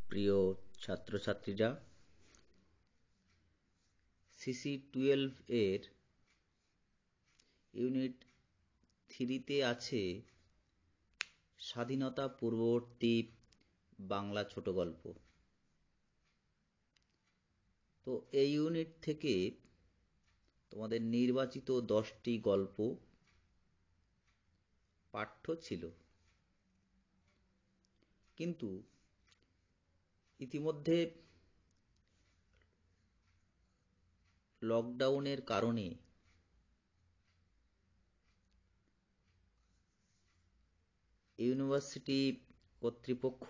প্রিয় ছাত্রছাত্রীরা, CC12 এর ইউনিট 3-তে আছে স্বাধীনতা পূর্ববর্তী বাংলা ছোট গল্প। তো এই ইউনিট থেকে তোমাদের নির্বাচিত 10টি গল্প পাঠ্য ছিল, কিন্তু ইতিমধ্যে লকডাউনের কারণে ইউনিভার্সিটি কর্তৃপক্ষ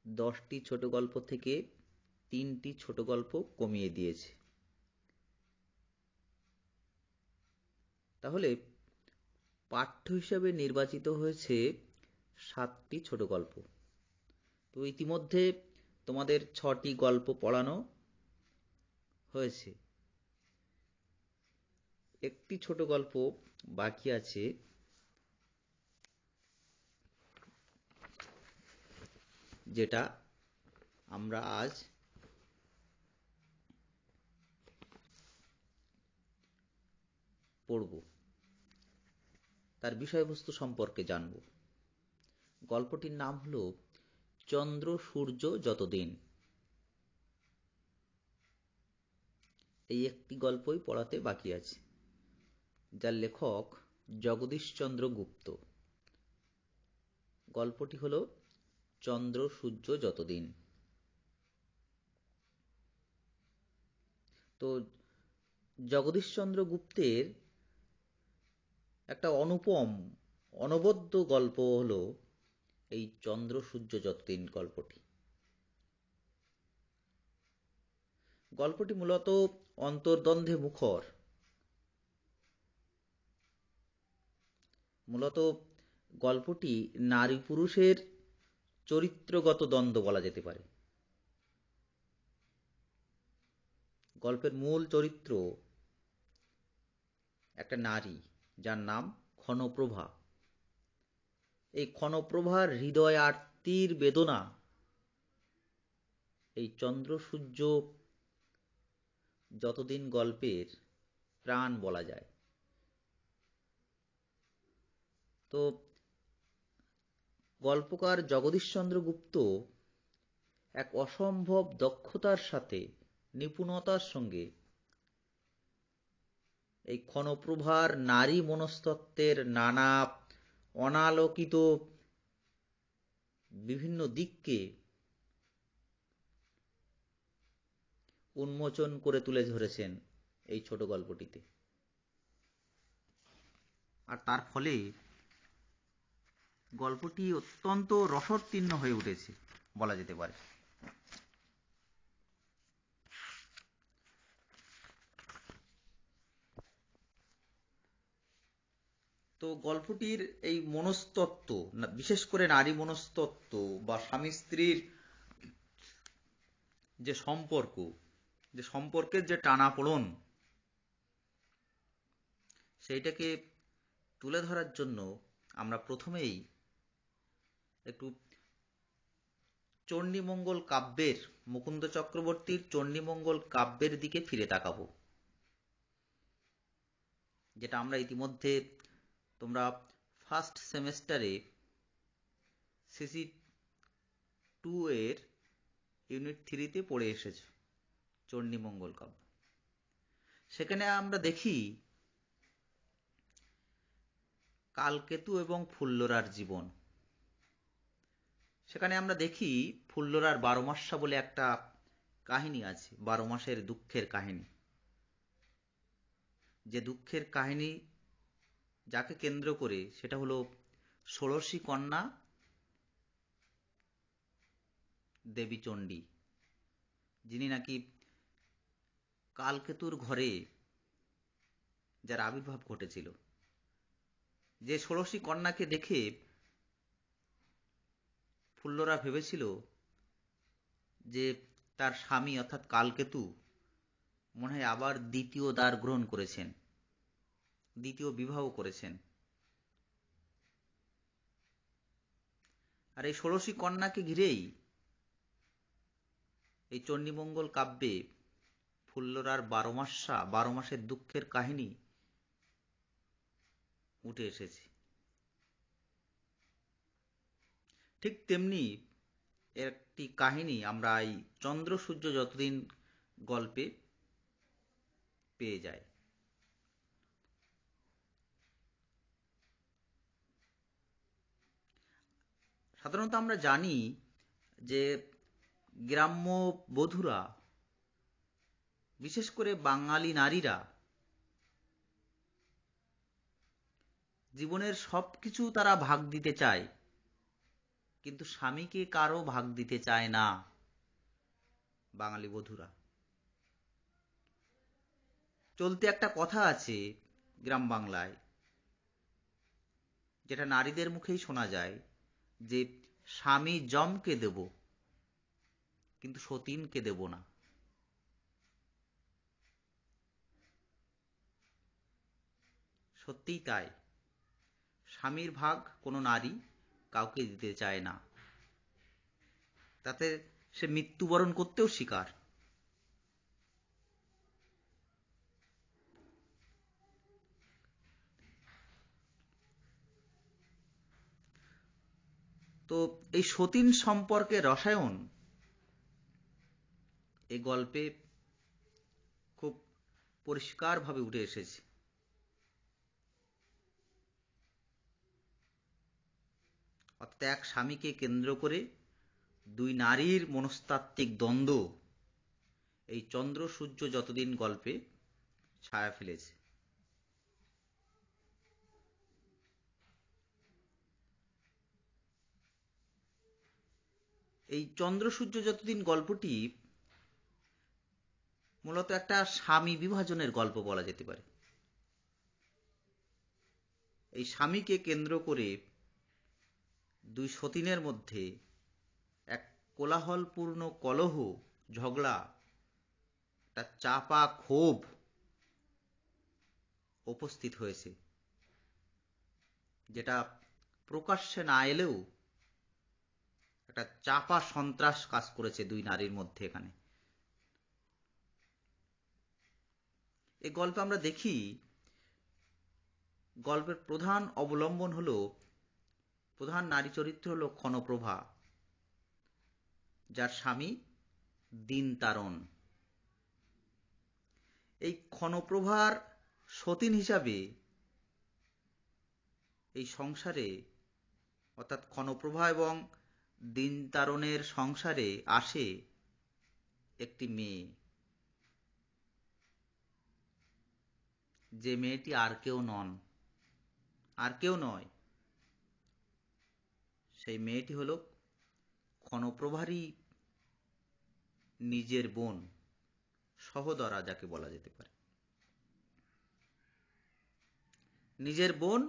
10টি ছোট গল্প থেকে 3টি ছোট গল্প কমিয়ে দিয়েছে। তাহলে পাঠ্য হিসাবে নির্বাচিত হয়েছে 7টি ছোট গল্প। তো ইতিমধ্যে তোমাদের 6টি গল্প পড়ানো হয়েছে, একটি ছোট গল্প বাকি আছে, যেটা আমরা আজ পড়ব। তার বিষয়বস্তু সম্পর্কে জানব। গল্পটির নাম হলো চন্দ্র সূর্য যতদিন। এই একটি গল্পই পড়াতে বাকি আছে, যার লেখক জগদীশচন্দ্র গুপ্ত। গল্পটি হলো চন্দ্র সূর্য যতদিন। তো জগদীশচন্দ্র গুপ্তের একটা অনুপম অনবদ্য গল্প হলো এই চন্দ্র সূর্য যতদিন গল্পটি। গল্পটি মূলত অন্তর্দ্বন্দ্বে মুখর। মূলত গল্পটি নারী পুরুষের চরিত্রগত দ্বন্দ্ব বলা যেতে পারে। গল্পের মূল চরিত্র একটা নারী, যার নাম ক্ষণপ্রভা। এই ক্ষণপ্রভার হৃদয় আর্তির বেদনা এই চন্দ্র সূর্য যতদিন গল্পের প্রাণ বলা যায়। তো গল্পকার জগদীশচন্দ্র গুপ্ত এক অসম্ভব দক্ষতার সাথে, নিপুণতার সঙ্গে এই ক্ষণপ্রভার নারী মনস্তত্ত্বের নানা অনালোকিত বিভিন্ন দিককে উন্মোচন করে তুলে ধরেছেন এই ছোট গল্পটিতে। আর তার ফলে গল্পটি অত্যন্ত রসোত্তীর্ণ হয়ে উঠেছে বলা যেতে পারে। তো গল্পটির এই মনস্তত্ত্ব, বিশেষ করে নারী মনস্তত্ত্ব বা স্বামী স্ত্রীর যে সম্পর্কের যে টানাপোড়েন, সেইটাকে তুলে ধরার জন্য আমরা প্রথমেই একটু চণ্ডীমঙ্গল কাব্যের, মুকুন্দ চক্রবর্তীর চণ্ডীমঙ্গল কাব্যের দিকে ফিরে তাকাবো, যেটা আমরা ইতিমধ্যে তোমরা ফার্স্ট সেমেস্টারে CC2 এর ইউনিট 3-তে পড়ে এসেছ চণ্ডীমঙ্গল কাব্য। সেখানে আমরা দেখি কালকেতু এবং ফুল্লরার জীবন। সেখানে আমরা দেখি ফুল্লরার 12 মাস্যা বলে একটা কাহিনী আছে, 12 মাসের দুঃখের কাহিনী। যে দুঃখের কাহিনী যাকে কেন্দ্র করে, সেটা হলো ষোড়শী কন্যা দেবী চণ্ডী, যিনি নাকি কালকেতুর ঘরে যার আবির্ভাব ঘটেছিল। যে ষোড়শী কন্যাকে দেখে ফুল্লরা ভেবেছিল যে তার স্বামী অর্থাৎ কালকেতু মনে হয় আবার দ্বিতীয় দ্বার গ্রহণ করেছেন, দ্বিতীয় বিবাহ করেছেন। আর এই ষোড়শী কন্যাকে ঘিরেই এই চণ্ডীমঙ্গল কাব্যে ফুল্লরার 12 মাসের দুঃখের কাহিনী উঠে এসেছে। ঠিক তেমনি একটি কাহিনী আমরা এই চন্দ্র সূর্য যতদিন গল্পে পেয়ে যাই। সাধারণত আমরা জানি যে গ্রাম্য বধূরা, বিশেষ করে বাঙালি নারীরা, জীবনের সবকিছু তারা ভাগ দিতে চায়, কিন্তু স্বামীকে কারো ভাগ দিতে চায় না বাঙালি বধূরা। চলতে একটা কথা আছে গ্রাম বাংলায়, যেটা নারীদের মুখেই শোনা যায়, যে স্বামী যমকে দেব কিন্তু সতীনকে দেব না। সত্যিই তাই, স্বামীর ভাগ কোনো নারী কাউকে দিতে চায় না, তাতে সে মৃত্যুবরণ করতেও শিকার। তো এই সতীন সম্পর্কে রসায়ন এই গল্পে খুব পরিষ্কারভাবে উঠে এসেছে। অর্থাৎ এক স্বামীকে কেন্দ্র করে দুই নারীর মনস্তাত্ত্বিক দ্বন্দ্ব এই চন্দ্র সূর্য যতদিন গল্পে ছায়া ফেলেছে। এই চন্দ্র সূর্য যতদিন গল্পটি মূলত একটা স্বামী বিভাজনের গল্প বলা যেতে পারে। এই স্বামীকে কেন্দ্র করে দুই সতীনের মধ্যে এক কোলাহলপূর্ণ কলহ, ঝগড়া, একটা চাপা ক্ষোভ উপস্থিত হয়েছে, যেটা প্রকাশ্যে না এলেও একটা চাপা সন্ত্রাস কাজ করেছে দুই নারীর মধ্যে। এখানে এই গল্পে আমরা দেখি গল্পের প্রধান অবলম্বন হলো, প্রধান নারী চরিত্র হলো ক্ষণপ্রভা, যার স্বামী দিনতারণ। এই ক্ষণপ্রভার সতীন হিসাবে এই সংসারে, অর্থাৎ ক্ষণপ্রভা এবং দিনতারণের সংসারে আসে একটি মেয়ে, যে মেয়েটি আর কেউ নয়, সেই মেয়েটি হল ক্ষণপ্রভারই নিজের বোন, সহোদরা যাকে বলা যেতে পারে। নিজের বোন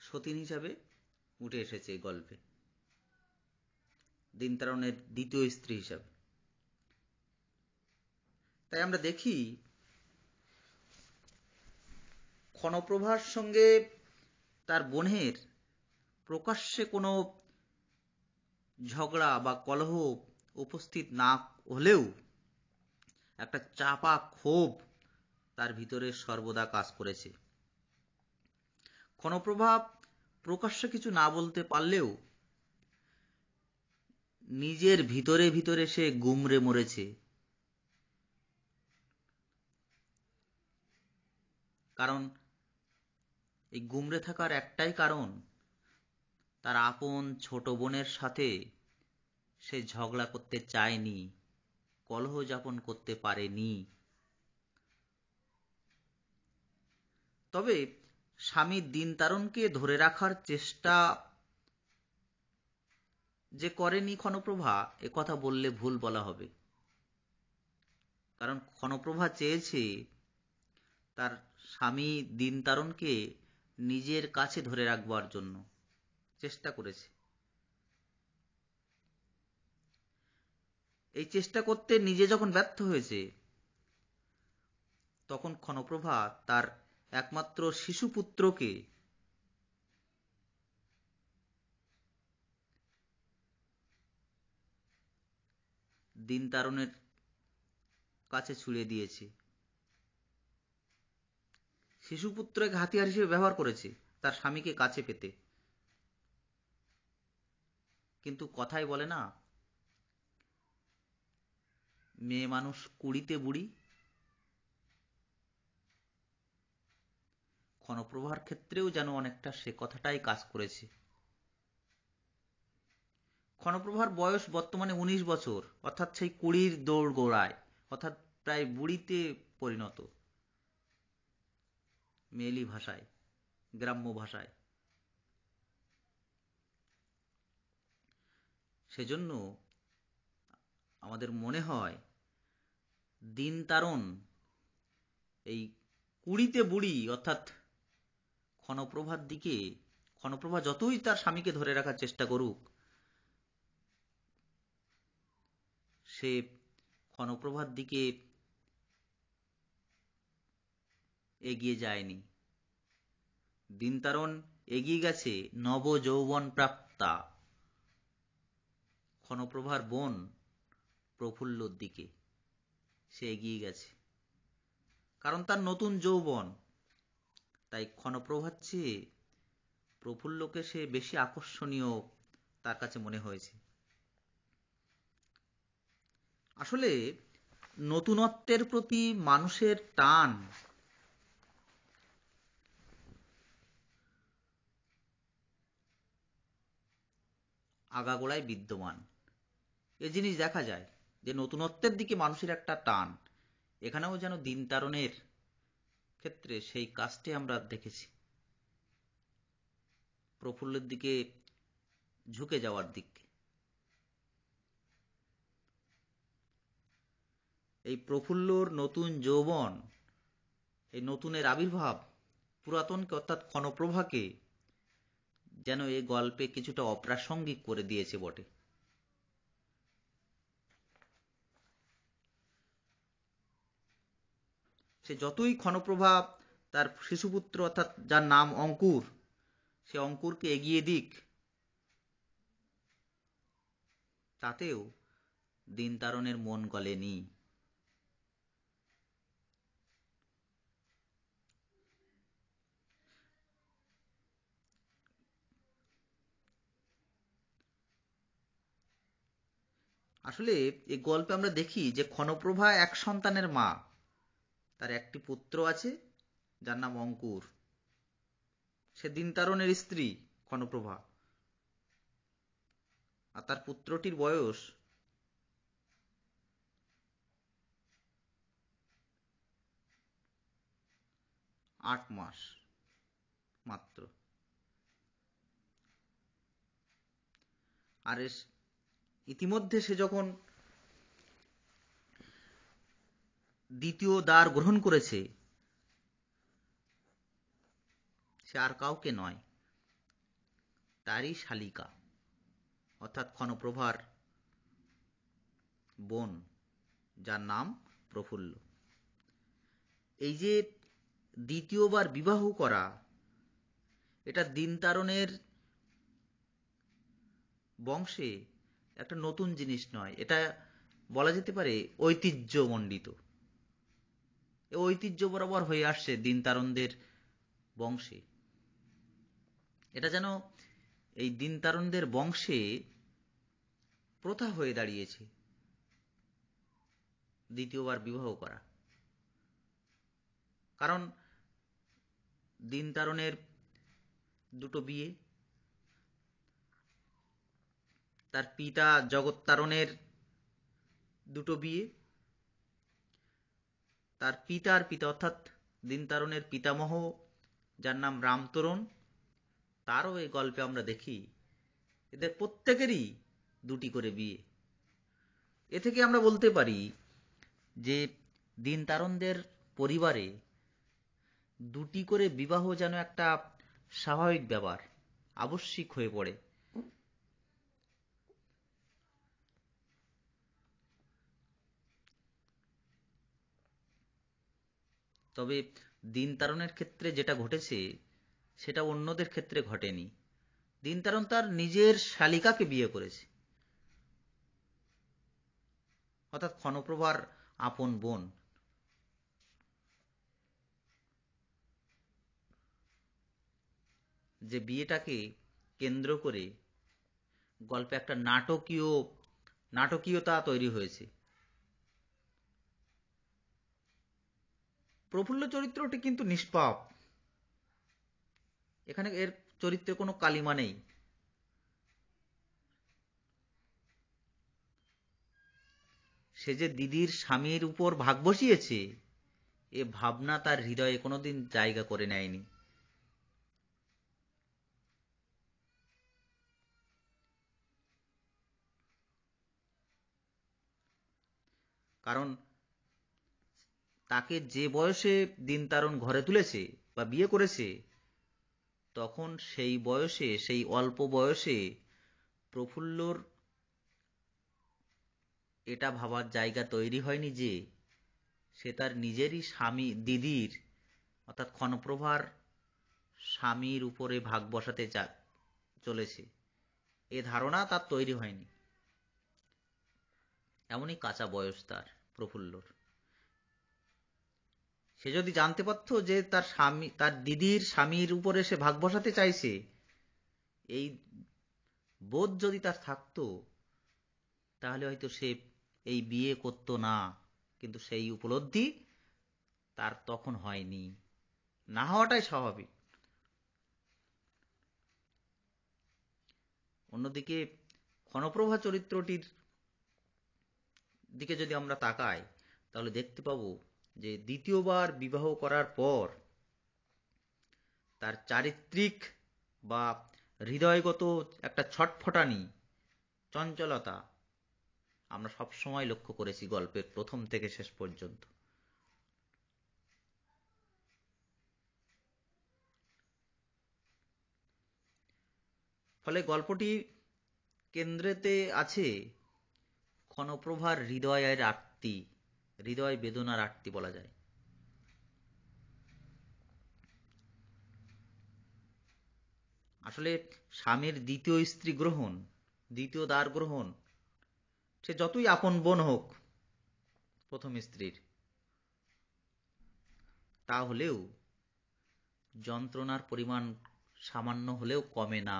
সতীন হিসাবে উঠে এসেছে এই গল্পে, দিনতারণের দ্বিতীয় স্ত্রী হিসাবে। তাই আমরা দেখি ক্ষণপ্রভার সঙ্গে তার বোনের প্রকাশ্যে কোনো ঝগড়া বা কলহ উপস্থিত না হলেও একটা চাপা ক্ষোভ তার ভিতরে সর্বদা কাজ করেছে। ক্ষণপ্রভা প্রকাশ্যে কিছু না বলতে পারলেও নিজের ভিতরে ভিতরে সে গুমরে মরেছে। কারণ এই গুমরে থাকার একটাই কারণ, তার আপন ছোট বোনের সাথে সে ঝগড়া করতে চায়নি, কলহ যাপন করতে পারেনি। তবে স্বামী দিনতারণকে ধরে রাখার চেষ্টা যে করেনি ক্ষণপ্রভা, এ কথা বললে ভুল বলা হবে। কারণ ক্ষণপ্রভা চেয়েছে তার স্বামী দিনতারণকে নিজের কাছে ধরে রাখবার জন্য চেষ্টা করেছে। এই চেষ্টা করতে নিজে যখন ব্যর্থ হয়েছে, তখন ক্ষণপ্রভা তার একমাত্র শিশুপুত্রকে দিন তারণের কাছে ছুড়ে দিয়েছে। শিশুপুত্রকে হাতিয়ার হিসেবে ব্যবহার করেছে তার স্বামীকে কাছে পেতে। কিন্তু কথাই বলে না, মেয়ে মানুষ কুড়িতে বুড়ি। ক্ষণপ্রভার ক্ষেত্রেও যেন অনেকটা সে কথাটাই কাজ করেছে। ক্ষণপ্রভার বয়স বর্তমানে 19 বছর, অর্থাৎ সেই 20-র দৌড় গোড়ায়, অর্থাৎ প্রায় বুড়িতে পরিণত, মেয়েলি ভাষায়, গ্রাম্য ভাষায়। সেজন্য আমাদের মনে হয় দিন তারণ এই 20তে বুড়ি অর্থাৎ ক্ষণপ্রভার দিকে, ক্ষণপ্রভা যতই তার স্বামীকে ধরে রাখার চেষ্টা করুক, সে ক্ষণপ্রভার দিকে এগিয়ে যায়নি। দিন তারণ এগিয়ে গেছে নব যৌবন প্রাপ্তা ক্ষণপ্রভার বোন প্রফুল্লর দিকে। সে এগিয়ে গেছে কারণ তার নতুন যৌবন। তাই ক্ষণপ্রভার চেয়ে প্রফুল্লকে সে বেশি আকর্ষণীয় তার কাছে মনে হয়েছে। আসলে নতুনত্বের প্রতি মানুষের টান আগাগোড়ায় বিদ্যমান। এ জিনিস দেখা যায় যে নতুনত্বের দিকে মানুষের একটা টান। এখানেও যেন দিন তারণের ক্ষেত্রে সেই কাজটি আমরা দেখেছি, প্রফুল্লের দিকে ঝুঁকে যাওয়ার দিক। এই প্রফুল্লর নতুন যৌবন, এই নতুনের আবির্ভাব পুরাতনকে অর্থাৎ ক্ষণপ্রভাকে যেন এই গল্পে কিছুটা অপ্রাসঙ্গিক করে দিয়েছে বটে। সে যতই ক্ষণপ্রভা তার শিশুপুত্র অর্থাৎ যার নাম অঙ্কুর, সে অঙ্কুরকে এগিয়ে দিক, তাতেও দিন তারণের মন গলেনি। আসলে এই গল্পে আমরা দেখি যে ক্ষণপ্রভা এক সন্তানের মা। তার একটি পুত্র আছে যার নাম অঙ্কুর। সে দিন তারণের স্ত্রী ক্ষণপ্রভা। আর তার পুত্রটির বয়স 8 মাস মাত্র। আর ইতিমধ্যে সে যখন দ্বিতীয় দ্বার গ্রহণ করেছে, সে আর কাউকে নয়, তারই শালিকা অর্থাৎ ক্ষণপ্রভার বোন, যার নাম প্রফুল্ল। এই যে দ্বিতীয়বার বিবাহ করা, এটা দিন তারণের বংশে একটা নতুন জিনিস নয়। এটা বলা যেতে পারে ঐতিহ্যমণ্ডিত। এ ঐতিহ্য বরাবর হয়ে আসছে দিন তারণদের বংশে। এটা যেন এই দিন তারণদের বংশে প্রথা হয়ে দাঁড়িয়েছে দ্বিতীয়বার বিবাহ করা। কারণ দিন তারণের দুটো বিয়ে, তার পিতা জগৎ তারণের দুটো বিয়ে, তার পিতার পিতা অর্থাৎ দিন তারণের পিতামহ যার নাম রামতরণ, তারও এই গল্পে আমরা দেখি এদের প্রত্যেকেরই দুটি করে বিয়ে। এ থেকে আমরা বলতে পারি যে দিন তারণদের পরিবারে দুটি করে বিবাহ যেন একটা স্বাভাবিক ব্যাপার, আবশ্যিক হয়ে পড়ে। তবে দিন তারণের ক্ষেত্রে যেটা ঘটেছে সেটা অন্যদের ক্ষেত্রে ঘটেনি। দিন তারণ তার নিজের শালিকাকে বিয়ে করেছে। অর্থাৎ ক্ষণপ্রভার আপন বোন। যে বিয়েটাকে কেন্দ্র করে গল্পে একটা নাটকীয়তা তৈরি হয়েছে। প্রফুল্ল চরিত্রটি কিন্তু নিষ্পাপ, এখানে এর চরিত্রে কোনো কালিমা নেই। সে যে দিদির স্বামীর উপর ভাগ বসিয়েছে, এ ভাবনা তার হৃদয়ে কোনোদিন জায়গা করে নেয়নি। কারণ তাকে যে বয়সে দিনতারণ ঘরে তুলেছে বা বিয়ে করেছে, তখন সেই বয়সে, সেই অল্প বয়সে প্রফুল্লর এটা ভাবার জায়গা তৈরি হয়নি যে সে তার নিজেরই স্বামী, দিদির অর্থাৎ ক্ষণপ্রভার স্বামীর উপরে ভাগ বসাতে চলেছে। এ ধারণা তার তৈরি হয়নি। এমনই কাঁচা বয়স তার, প্রফুল্লর। সে যদি জানতে পারত যে তার স্বামী, তার দিদির স্বামীর উপরে সে ভাগ বসাতে চাইছে, এই বোধ যদি তার থাকতো, তাহলে হয়তো সে এই বিয়ে করত না। কিন্তু সেই উপলব্ধি তার তখন হয়নি, না হওয়াটাই স্বাভাবিক। অন্যদিকে ক্ষণপ্রভা চরিত্রটির দিকে যদি আমরা তাকাই, তাহলে দেখতে পাবো যে দ্বিতীয়বার বিবাহ করার পর তার চারিত্রিক বা হৃদয়গত একটা ছটফটানি, চঞ্চলতা আমরা সব সময় লক্ষ্য করেছি গল্পের প্রথম থেকে শেষ পর্যন্ত। ফলে গল্পটি কেন্দ্রেতে আছে ক্ষণপ্রভার হৃদয়ের আর্তি, হৃদয় বেদনার আর্তি বলা যায়। আসলে স্বামীর দ্বিতীয় স্ত্রী গ্রহণ, দ্বিতীয় দ্বার গ্রহণ, সে যতই আপন বোন হোক প্রথম স্ত্রীর, তা হলেও যন্ত্রণার পরিমাণ সামান্য হলেও কমে না।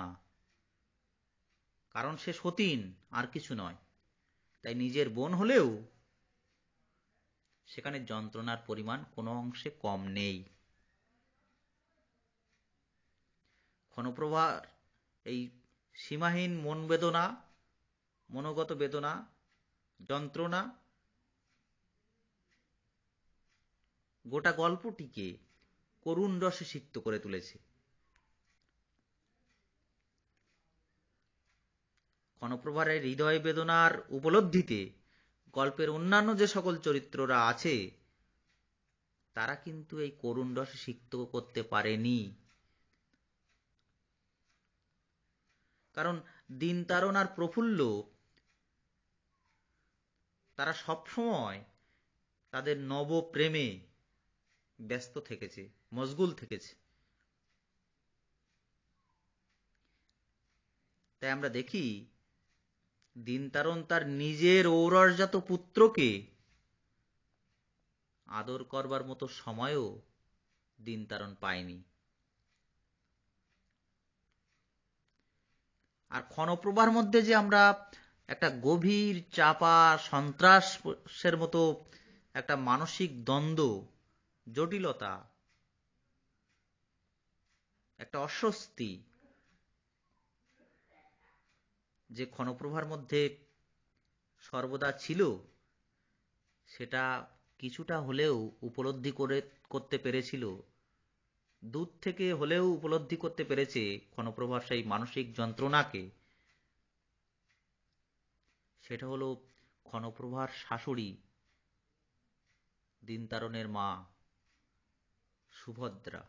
কারণ সে সতীন, আর কিছু নয়। তাই নিজের বোন হলেও সেখানে যন্ত্রণার পরিমাণ কোনো অংশে কম নেই। ক্ষণপ্রভার এই সীমাহীন মন বেদনা, মনোগত বেদনা, যন্ত্রণা গোটা গল্পটিকে করুণ রসে সিক্ত করে তুলেছে। ক্ষণপ্রভার এই হৃদয় বেদনার উপলব্ধিতে গল্পের অন্যান্য যে সকল চরিত্ররা আছে, তারা কিন্তু এই করুণ রসে সিক্ত করতে পারেনি। কারণ দিনতারণ আর প্রফুল্ল তারা সবসময় তাদের নব প্রেমে ব্যস্ত থেকেছে, মশগুল থেকেছে। তাই আমরা দেখি দিনতারণ তার নিজের ঔরসজাত পুত্রকে আদর করবার মতো সময়ও দিনতারণ পায়নি। আর ক্ষণপ্রভার মধ্যে যে আমরা একটা গভীর চাপা সন্ত্রাসের মতো একটা মানসিক দ্বন্দ্ব, জটিলতা, একটা অস্বস্তি যে ক্ষণপ্রভার মধ্যে সর্বদা ছিল, সেটা কিছুটা হলেও উপলব্ধি করতে পেরেছিল, দূর থেকে হলেও উপলব্ধি করতে পেরেছে ক্ষণপ্রভার সেই মানসিক যন্ত্রণাকে। সেটা হলো ক্ষণপ্রভার শাশুড়ি, দিনতারণের মা সুভদ্রা।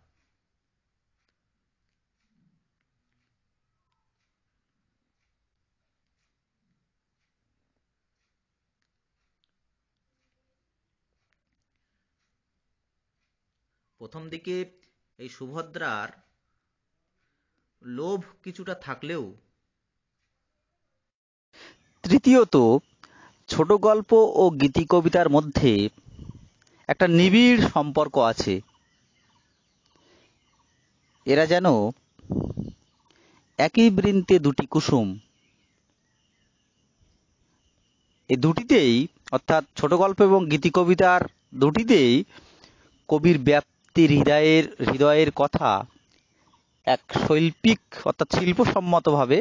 প্রথম দিকে এই সুভদ্রার লোভ কিছুটা থাকলেও তৃতীয়ত ছোট গল্প ও গীতি কবিতার মধ্যে একটা নিবিড় সম্পর্ক আছে। এরা যেন একই বৃন্তে দুটি কুসুম। এই দুটিতেই, অর্থাৎ ছোট গল্প এবং গীতি কবিতার দুটিতেই কবির ব্যাপ্তির হৃদয়ের কথা এক শৈল্পিক অর্থাৎ শিল্পসম্মতভাবে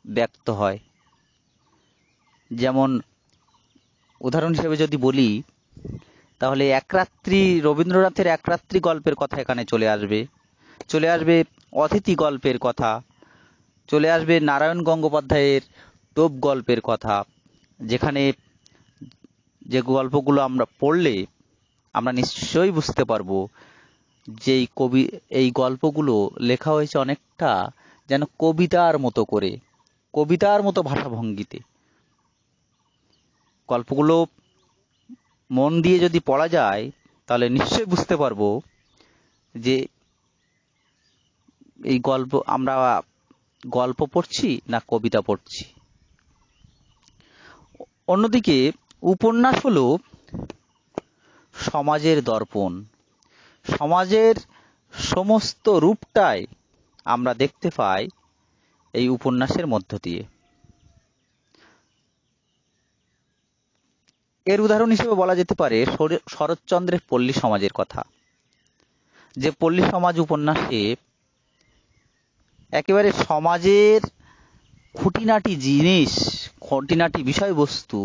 ব্যক্ত হয়। যেমন উদাহরণ হিসেবে যদি বলি, তাহলে রবীন্দ্রনাথের এক রাত্রি গল্পের কথা এখানে চলে আসবে অতিথি গল্পের কথা, চলে আসবে নারায়ণ গঙ্গোপাধ্যায়ের টোপ গল্পের কথা, যেখানে যে গল্পগুলো আমরা পড়লে আমরা নিশ্চয়ই বুঝতে পারবো যে এই গল্পগুলো লেখা হয়েছে অনেকটা যেন কবিতার মতো করে, কবিতার মতো ভাষাভঙ্গিতে। গল্পগুলো মন দিয়ে যদি পড়া যায় তাহলে নিশ্চয়ই বুঝতে পারবো যে আমরা গল্প পড়ছি না কবিতা পড়ছি। অন্যদিকে উপন্যাস হলো সমাজের দর্পণ। সমাজের সমস্ত রূপটাই আমরা দেখতে পাই এই উপন্যাসের মধ্য দিয়ে। এর উদাহরণ হিসেবে বলা যেতে পারে শরৎচন্দ্রের পল্লী সমাজের কথা, যে পল্লী সমাজ উপন্যাসে একেবারে সমাজের খুঁটিনাটি জিনিস, খুঁটিনাটি বিষয়বস্তু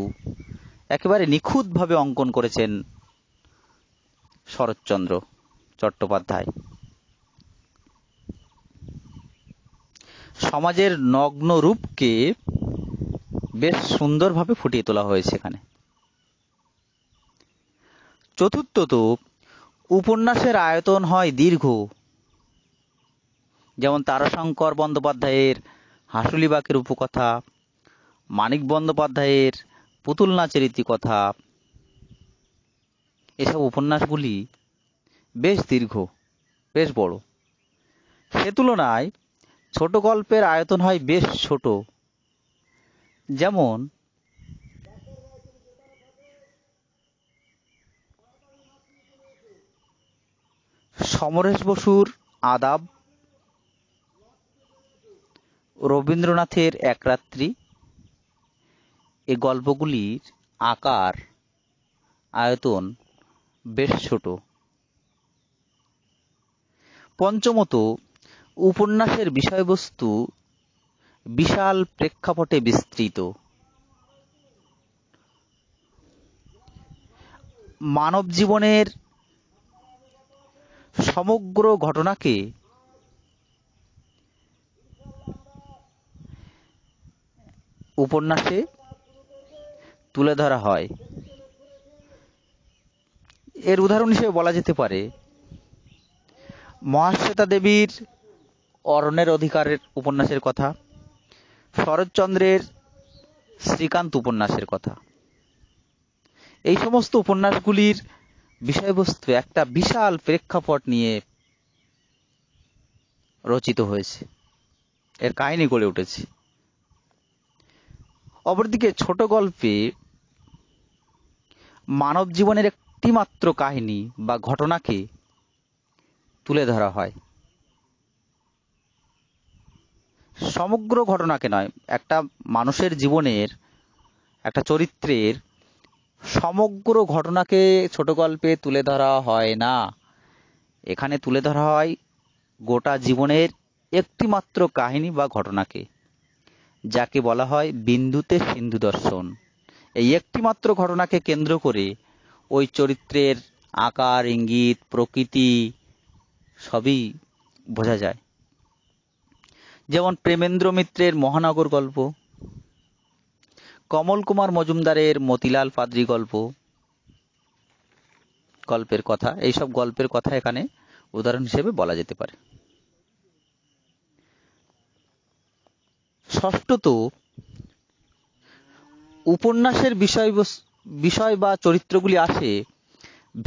একেবারে নিখুঁতভাবে অঙ্কন করেছেন শরৎচন্দ্র চট্টোপাধ্যায়। সমাজের নগ্ন রূপকে বেশ সুন্দরভাবে ফুটিয়ে তোলা হয়েছে এখানে। চতুর্থত, উপন্যাসের আয়তন হয় দীর্ঘ। যেমন তারাশঙ্কর বন্দ্যোপাধ্যায়ের হাঁসুলিবাকের উপকথা, মানিক বন্দ্যোপাধ্যায়ের পুতুল নাচের ইতিকথা, এসব উপন্যাসগুলি বেশ দীর্ঘ, বেশ বড়। সে তুলনায় ছোট গল্পের আয়তন হয় বেশ ছোট। যেমন সমরেশ বসুর আদাব, রবীন্দ্রনাথের এক রাত্রি, এই গল্পগুলির আকার, আয়তন বেশ ছোট। পঞ্চমত, উপন্যাসের বিষয়বস্তু বিশাল প্রেক্ষাপটে বিস্তৃত। মানব জীবনের সমগ্র ঘটনাকে উপন্যাসে তুলে ধরা হয়। এর উদাহরণ হিসেবে বলা যেতে পারে মহাশ্বেতা দেবীর অরণ্যের অধিকারের উপন্যাসের কথা, শরৎচন্দ্রের শ্রীকান্ত উপন্যাসের কথা। এই সমস্ত উপন্যাসগুলির বিষয়বস্তু একটা বিশাল প্রেক্ষাপট নিয়ে রচিত হয়েছে, এর কাহিনী গড়ে উঠেছে। অপরদিকে ছোট গল্পে মানব জীবনের একটি মাত্র কাহিনী বা ঘটনাকে তুলে ধরা হয়। সমগ্র ঘটনাকে নয়, একটা মানুষের জীবনের, একটা চরিত্রের সমগ্র ঘটনাকে ছোট গল্পে তুলে ধরা হয় না। এখানে তুলে ধরা হয় গোটা জীবনের একটি মাত্র কাহিনী বা ঘটনাকে, যাকে বলা হয় বিন্দুতে সিন্ধু দর্শন। এই একটি মাত্র ঘটনাকে কেন্দ্র করে ওই চরিত্রের আকার, ইঙ্গিত, প্রকৃতি সবই বোঝা যায়। যেমন প্রেমেন্দ্র মিত্রের মহানগর গল্প, কমল কুমার মজুমদারের মতিলাল পাদ্রী গল্পের কথা, এইসব গল্পের কথা এখানে উদাহরণ হিসেবে বলা যেতে পারে। ষষ্ঠত, উপন্যাসের বিষয় বা চরিত্রগুলি আসে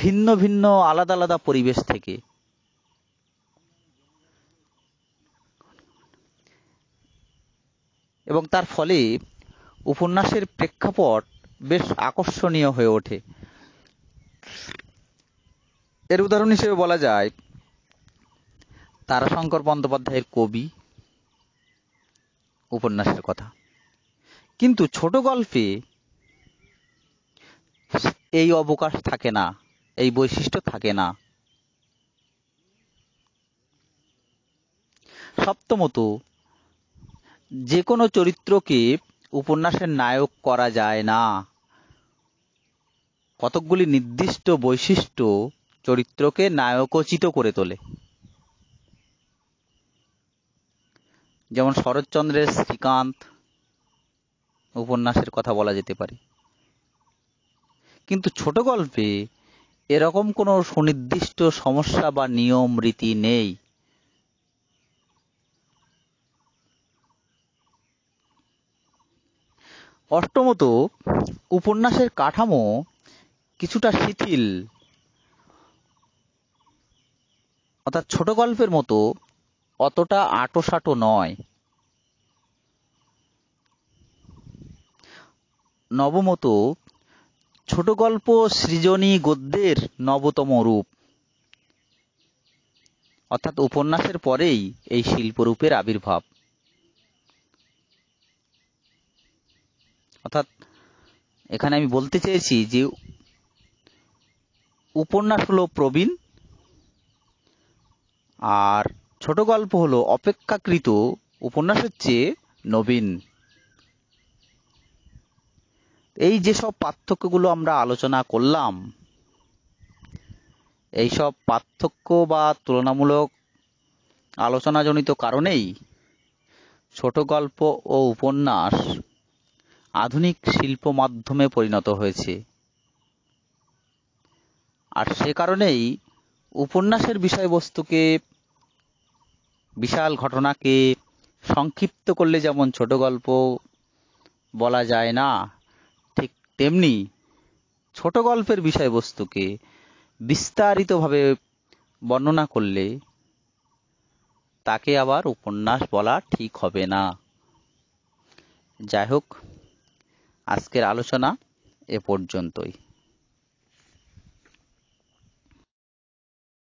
ভিন্ন ভিন্ন আলাদা আলাদা পরিবেশ থেকে। এবং তার ফলে উপন্যাসের প্রেক্ষাপট বেশ আকর্ষণীয় হয়ে ওঠে। এর উদাহরণ হিসেবে বলা যায় তারাশঙ্কর বন্দ্যোপাধ্যায়ের কবি উপন্যাসের কথা। কিন্তু ছোট গল্পে এই অবকাশ থাকে না, এই বৈশিষ্ট্য থাকে না। সপ্তমত, যে কোনো চরিত্রকে উপন্যাসের নায়ক করা যায় না। কতকগুলি নির্দিষ্ট বৈশিষ্ট্য চরিত্রকে নায়কোচিত করে তোলে। যেমন শরৎচন্দ্রের শ্রীকান্ত উপন্যাসের কথা বলা যেতে পারে। কিন্তু ছোট গল্পে এরকম কোনো সুনির্দিষ্ট সমস্যা বা নিয়ম রীতি নেই। অষ্টমত, উপন্যাসের কাঠামো কিছুটা শিথিল, অর্থাৎ ছোট গল্পের মতো অতটা আঁটোসাঁটো নয়। নবমত, ছোট গল্প সৃজনী গদ্যের নবতম রূপ, অর্থাৎ উপন্যাসের পরেই এই শিল্পরূপের আবির্ভাব। অর্থাৎ এখানে আমি বলতে চেয়েছি যে উপন্যাস হলো প্রবীণ আর ছোট গল্প হলো অপেক্ষাকৃত উপন্যাসের চেয়ে নবীন। এই যেসব পার্থক্যগুলো আমরা আলোচনা করলাম, এইসব পার্থক্য বা তুলনামূলক আলোচনাজনিত কারণেই ছোট গল্প ও উপন্যাস আধুনিক শিল্প মাধ্যমে পরিণত হয়েছে। আর সে কারণেই উপন্যাসের বিষয়বস্তুকে, বিশাল ঘটনাকে সংক্ষিপ্ত করলে যেমন ছোট গল্প বলা যায় না, ঠিক তেমনি ছোট গল্পের বিষয়বস্তুকে বিস্তারিতভাবে বর্ণনা করলে তাকে আবার উপন্যাস বলা ঠিক হবে না। যাই হোক, আজকের আলোচনা এ পর্যন্তই।